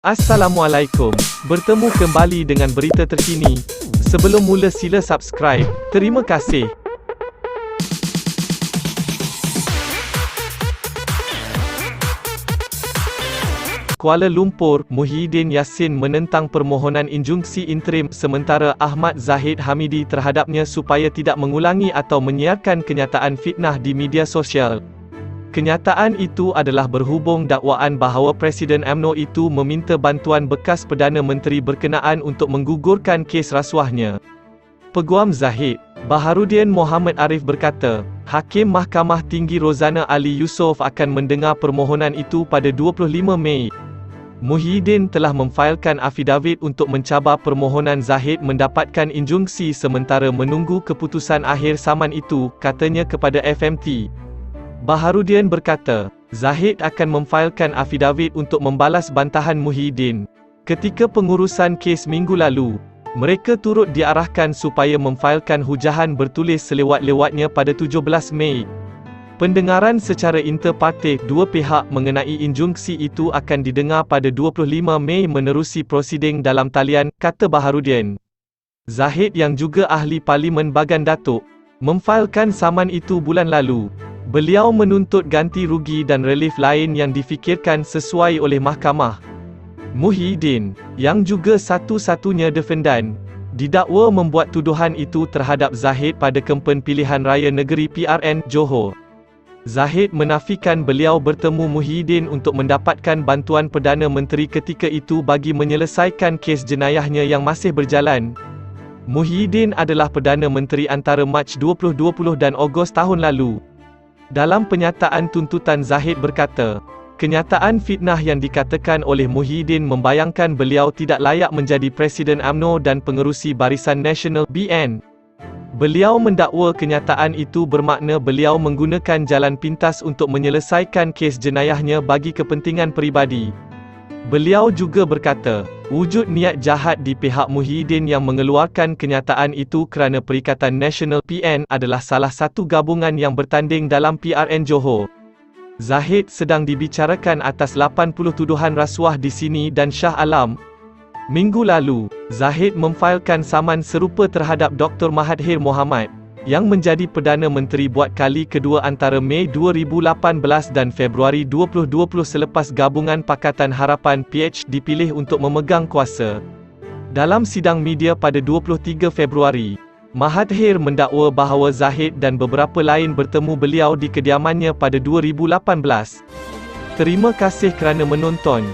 Assalamualaikum, bertemu kembali dengan berita terkini. Sebelum mula sila subscribe. Terima kasih. Kuala Lumpur, Muhyiddin Yassin menentang permohonan injunksi interim sementara Ahmad Zahid Hamidi terhadapnya supaya tidak mengulangi atau menyiarkan kenyataan fitnah di media sosial. Kenyataan itu adalah berhubung dakwaan bahawa Presiden UMNO itu meminta bantuan bekas Perdana Menteri berkenaan untuk menggugurkan kes rasuahnya. Peguam Zahid, Baharudin Mohamed Arif berkata, Hakim Mahkamah Tinggi Rozana Ali Yusof akan mendengar permohonan itu pada 25 Mei. Muhyiddin telah memfailkan afidavit untuk mencabar permohonan Zahid mendapatkan injunksi sementara menunggu keputusan akhir saman itu, katanya kepada FMT. Baharudin berkata, Zahid akan memfailkan afidavit untuk membalas bantahan Muhyiddin. Ketika pengurusan kes minggu lalu, mereka turut diarahkan supaya memfailkan hujahan bertulis selewat-lewatnya pada 17 Mei. Pendengaran secara interparti dua pihak mengenai injunksi itu akan didengar pada 25 Mei menerusi prosiding dalam talian, kata Baharudin. Zahid yang juga ahli Parlimen Bagan Datuk, memfailkan saman itu bulan lalu. Beliau menuntut ganti rugi dan relief lain yang difikirkan sesuai oleh mahkamah. Muhyiddin, yang juga satu-satunya defendan, didakwa membuat tuduhan itu terhadap Zahid pada kempen pilihan raya negeri PRN, Johor. Zahid menafikan beliau bertemu Muhyiddin untuk mendapatkan bantuan Perdana Menteri ketika itu bagi menyelesaikan kes jenayahnya yang masih berjalan. Muhyiddin adalah Perdana Menteri antara Mac 2020 dan Ogos tahun lalu. Dalam penyataan tuntutan, Zahid berkata, kenyataan fitnah yang dikatakan oleh Muhyiddin membayangkan beliau tidak layak menjadi Presiden UMNO dan pengerusi Barisan Nasional (BN). Beliau mendakwa kenyataan itu bermakna beliau menggunakan jalan pintas untuk menyelesaikan kes jenayahnya bagi kepentingan peribadi. Beliau juga berkata, wujud niat jahat di pihak Muhyiddin yang mengeluarkan kenyataan itu kerana Perikatan Nasional (PN) adalah salah satu gabungan yang bertanding dalam PRN Johor. Zahid sedang dibicarakan atas 80 tuduhan rasuah di sini dan Shah Alam. Minggu lalu, Zahid memfailkan saman serupa terhadap Dr. Mahathir Mohamad, yang menjadi Perdana Menteri buat kali kedua antara Mei 2018 dan Februari 2020 selepas Gabungan Pakatan Harapan (PH) dipilih untuk memegang kuasa. Dalam sidang media pada 23 Februari, Mahathir mendakwa bahawa Zahid dan beberapa lain bertemu beliau di kediamannya pada 2018. Terima kasih kerana menonton.